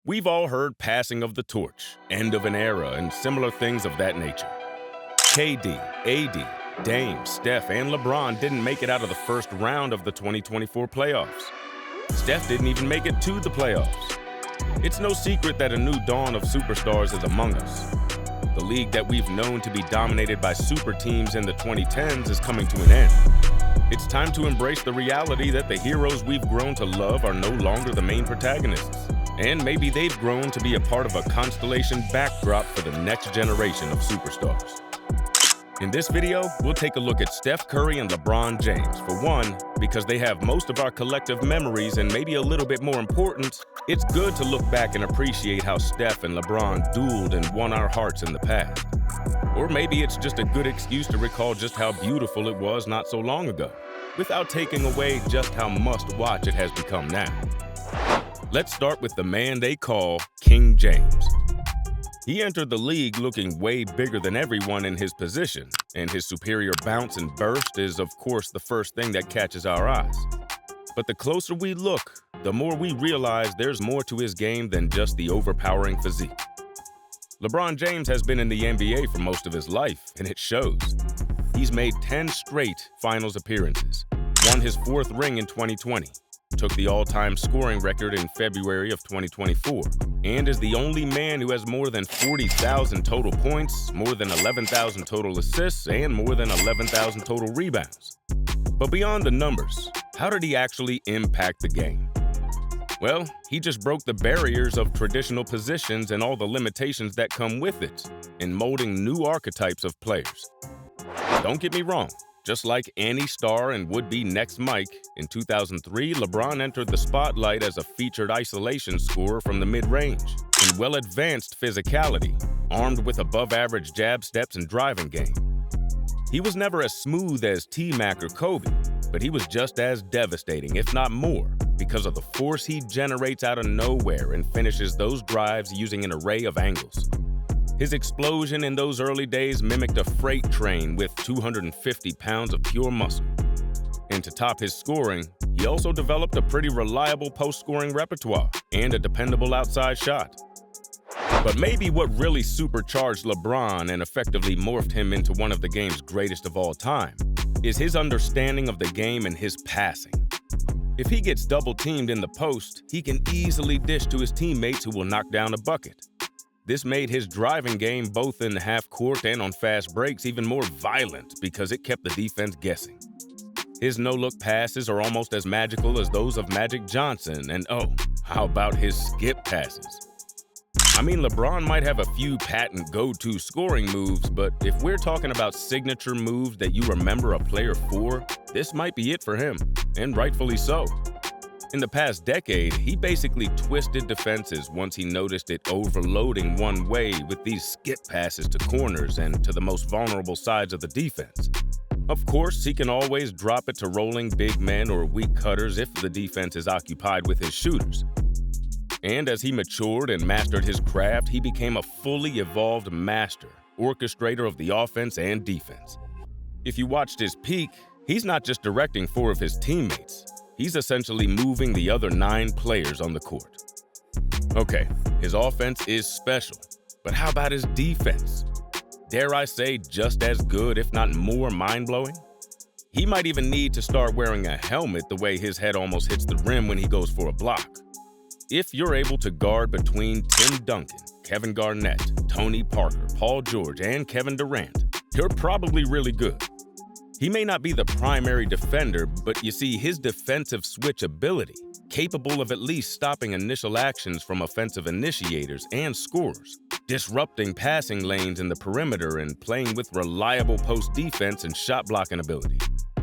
We've all heard passing of the torch, end of an era, and similar things of that nature. KD, AD, Dame, Steph, and LeBron didn't make it out of the first round of the 2024 playoffs. Steph didn't even make it to the playoffs. It's no secret that a new dawn of superstars is among us. The league that we've known to be dominated by super teams in the 2010s is coming to an end. It's time to embrace the reality that the heroes we've grown to love are no longer the main protagonists. And maybe they've grown to be a part of a constellation backdrop for the next generation of superstars. In this video, we'll take a look at Steph Curry and LeBron James. For one, because they have most of our collective memories, and maybe a little bit more important, it's good to look back and appreciate how Steph and LeBron dueled and won our hearts in the past. Or maybe it's just a good excuse to recall just how beautiful it was not so long ago, without taking away just how must-watch it has become now. Let's start with the man they call King James. He entered the league looking way bigger than everyone in his position, and his superior bounce and burst is, of course, the first thing that catches our eyes. But the closer we look, the more we realize there's more to his game than just the overpowering physique. LeBron James has been in the NBA for most of his life, and it shows. He's made 10 straight finals appearances, won his 4th ring in 2020, took the all-time scoring record in February of 2024, and is the only man who has more than 40,000 total points, more than 11,000 total assists, and more than 11,000 total rebounds. But beyond the numbers, how did he actually impact the game? Well, he just broke the barriers of traditional positions and all the limitations that come with it in molding new archetypes of players. Don't get me wrong. Just like any star and would-be next Mike, in 2003, LeBron entered the spotlight as a featured isolation scorer from the mid-range, in well-advanced physicality, armed with above-average jab steps and driving game. He was never as smooth as T-Mac or Kobe, but he was just as devastating, if not more, because of the force he generates out of nowhere and finishes those drives using an array of angles. His explosion in those early days mimicked a freight train with 250 pounds of pure muscle. And to top his scoring, he also developed a pretty reliable post-scoring repertoire and a dependable outside shot. But maybe what really supercharged LeBron and effectively morphed him into one of the game's greatest of all time is his understanding of the game and his passing. If he gets double-teamed in the post, he can easily dish to his teammates who will knock down a bucket. This made his driving game both in the half-court and on fast breaks even more violent because it kept the defense guessing. His no-look passes are almost as magical as those of Magic Johnson, and oh, how about his skip passes? I mean, LeBron might have a few patent go-to scoring moves, but if we're talking about signature moves that you remember a player for, this might be it for him, and rightfully so. In the past decade, he basically twisted defenses once he noticed it overloading one way with these skip passes to corners and to the most vulnerable sides of the defense. Of course, he can always drop it to rolling big men or weak cutters if the defense is occupied with his shooters. And as he matured and mastered his craft, he became a fully evolved master, orchestrator of the offense and defense. If you watched his peak, he's not just directing 4 of his teammates. He's essentially moving the other 9 players on the court. Okay, his offense is special, but how about his defense? Dare I say just as good, if not more mind-blowing? He might even need to start wearing a helmet the way his head almost hits the rim when he goes for a block. If you're able to guard between Tim Duncan, Kevin Garnett, Tony Parker, Paul George, and Kevin Durant, you're probably really good. He may not be the primary defender, but you see his defensive switch ability, capable of at least stopping initial actions from offensive initiators and scorers, disrupting passing lanes in the perimeter and playing with reliable post defense and shot blocking ability.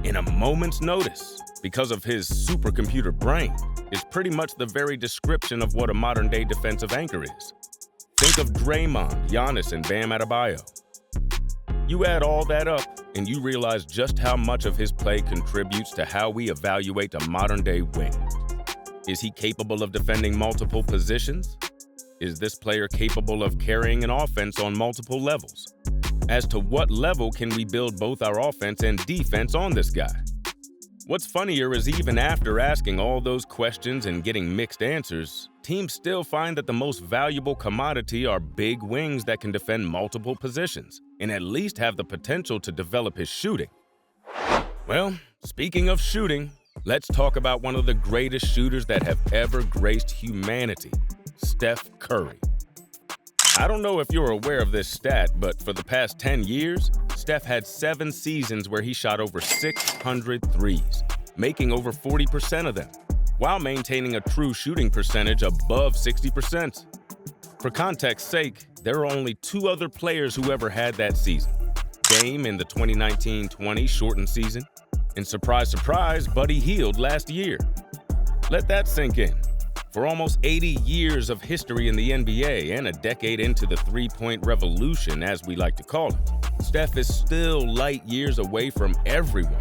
In a moment's notice, because of his supercomputer brain, is pretty much the very description of what a modern-day defensive anchor is. Think of Draymond, Giannis, and Bam Adebayo. You add all that up, and you realize just how much of his play contributes to how we evaluate a modern-day wing. Is he capable of defending multiple positions? Is this player capable of carrying an offense on multiple levels? As to what level can we build both our offense and defense on this guy? What's funnier is even after asking all those questions and getting mixed answers, teams still find that the most valuable commodity are big wings that can defend multiple positions and at least have the potential to develop his shooting. Well, speaking of shooting, let's talk about one of the greatest shooters that have ever graced humanity, Steph Curry. I don't know if you're aware of this stat, but for the past 10 years, Steph had 7 seasons where he shot over 600 threes, making over 40% of them, while maintaining a true shooting percentage above 60%. For context's sake, there are only 2 other players who ever had that season. Dame in the 2019-20 shortened season, and surprise, surprise, Buddy Hield last year. Let that sink in. For almost 80 years of history in the NBA and a decade into the three-point revolution, as we like to call it, Steph is still light years away from everyone.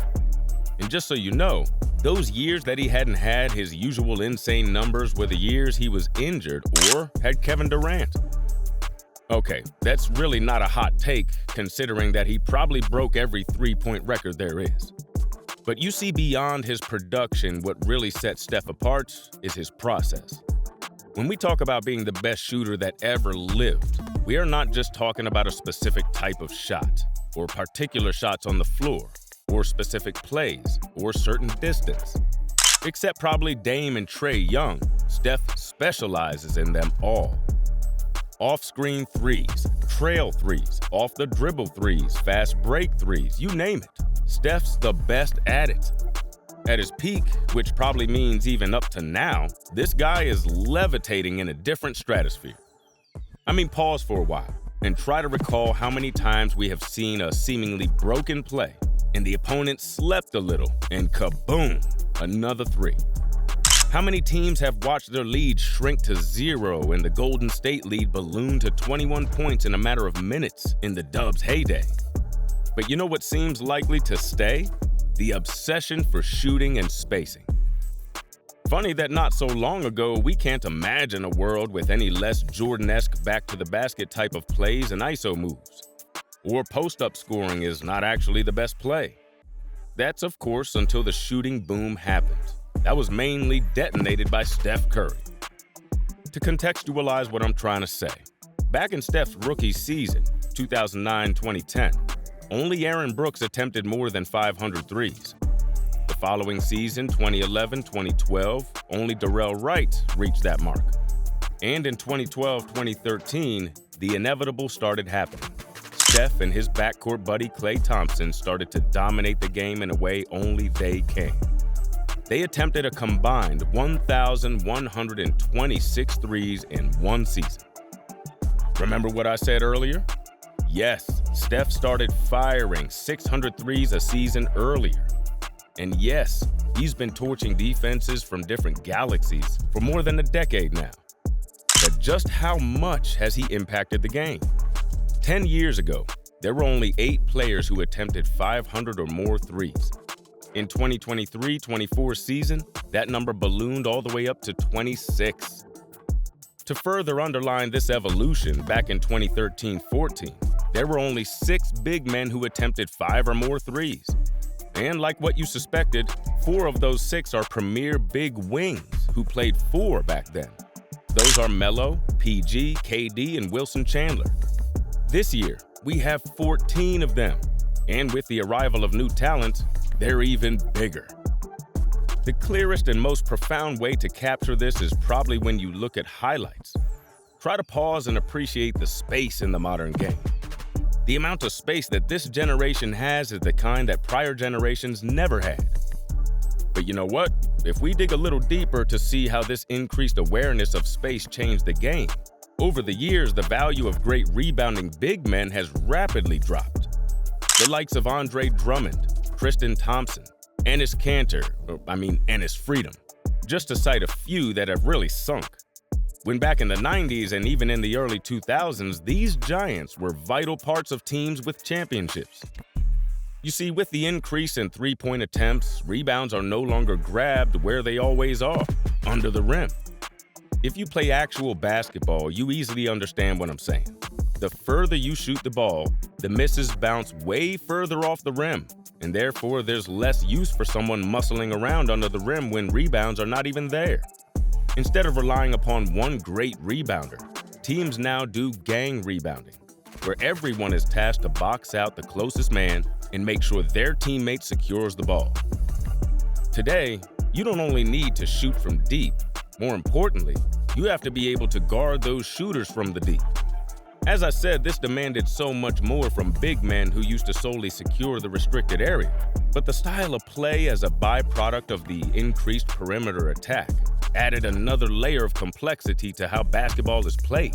And just so you know, those years that he hadn't had his usual insane numbers were the years he was injured or had Kevin Durant. Okay, that's really not a hot take, considering that he probably broke every three-point record there is. But you see, beyond his production, what really sets Steph apart is his process. When we talk about being the best shooter that ever lived, we are not just talking about a specific type of shot, or particular shots on the floor, or specific plays, or certain distance. Except probably Dame and Trae Young, Steph specializes in them all. Off-screen threes, trail threes, off-the-dribble threes, fast break threes, you name it. Steph's the best at it. At his peak, which probably means even up to now, this guy is levitating in a different stratosphere. I mean, pause for a while and try to recall how many times we have seen a seemingly broken play and the opponent slept a little and kaboom, another three. How many teams have watched their lead shrink to 0 and the Golden State lead balloon to 21 points in a matter of minutes in the Dubs' heyday? But you know what seems likely to stay? The obsession for shooting and spacing. Funny that not so long ago, we can't imagine a world with any less Jordan-esque back-to-the-basket type of plays and ISO moves. Or post-up scoring is not actually the best play. That's, of course, until the shooting boom happened. That was mainly detonated by Steph Curry. To contextualize what I'm trying to say, back in Steph's rookie season, 2009-2010, only Aaron Brooks attempted more than 500 threes. The following season, 2011-2012, only Darrell Wright reached that mark. And in 2012-2013, the inevitable started happening. Steph and his backcourt buddy Klay Thompson started to dominate the game in a way only they can. They attempted a combined 1,126 threes in one season. Remember what I said earlier? Yes, Steph started firing 600 threes a season earlier. And yes, he's been torching defenses from different galaxies for more than a decade now. But just how much has he impacted the game? 10 years ago, there were only 8 players who attempted 500 or more threes. In 2023-24 season, that number ballooned all the way up to 26. To further underline this evolution, back in 2013-14, there were only 6 big men who attempted 5 or more threes. And like what you suspected, 4 of those 6 are premier big wings who played 4 back then. Those are Melo, PG, KD, and Wilson Chandler. This year, we have 14 of them. And with the arrival of new talent, they're even bigger. The clearest and most profound way to capture this is probably when you look at highlights. Try to pause and appreciate the space in the modern game. The amount of space that this generation has is the kind that prior generations never had. But you know what? If we dig a little deeper to see how this increased awareness of space changed the game, over the years, the value of great rebounding big men has rapidly dropped. The likes of Andre Drummond, Tristan Thompson, Enes Enes Freedom, just to cite a few that have really sunk. When back in the 90s and even in the early 2000s, these giants were vital parts of teams with championships. You see, with the increase in three-point attempts, rebounds are no longer grabbed where they always are, under the rim. If you play actual basketball, you easily understand what I'm saying. The further you shoot the ball, the misses bounce way further off the rim, and therefore there's less use for someone muscling around under the rim when rebounds are not even there. Instead of relying upon one great rebounder, teams now do gang rebounding, where everyone is tasked to box out the closest man and make sure their teammate secures the ball. Today, you don't only need to shoot from deep. More importantly, you have to be able to guard those shooters from the deep. As I said, this demanded so much more from big men who used to solely secure the restricted area. But the style of play as a byproduct of the increased perimeter attack added another layer of complexity to how basketball is played.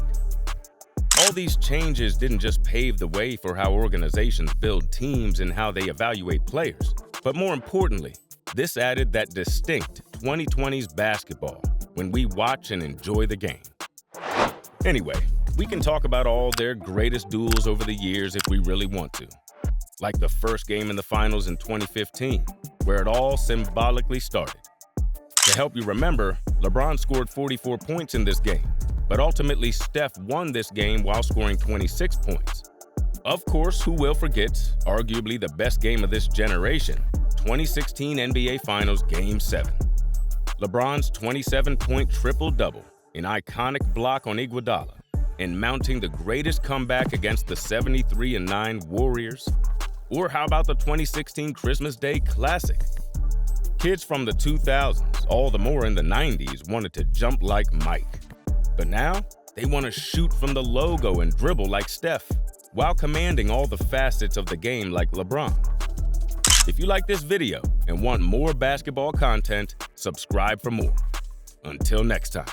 All these changes didn't just pave the way for how organizations build teams and how they evaluate players, but more importantly, this added that distinct 2020s basketball when we watch and enjoy the game. Anyway, we can talk about all their greatest duels over the years if we really want to. Like the first game in the finals in 2015, where it all symbolically started. To help you remember, LeBron scored 44 points in this game, but ultimately Steph won this game while scoring 26 points. Of course, who will forget, arguably the best game of this generation, 2016 NBA Finals Game 7. LeBron's 27-point triple-double, an iconic block on Iguodala, and mounting the greatest comeback against the 73-9 Warriors? Or how about the 2016 Christmas Day Classic? Kids from the 2000s, all the more in the 90s, wanted to jump like Mike. But now, they want to shoot from the logo and dribble like Steph, while commanding all the facets of the game like LeBron. If you like this video and want more basketball content, subscribe for more. Until next time.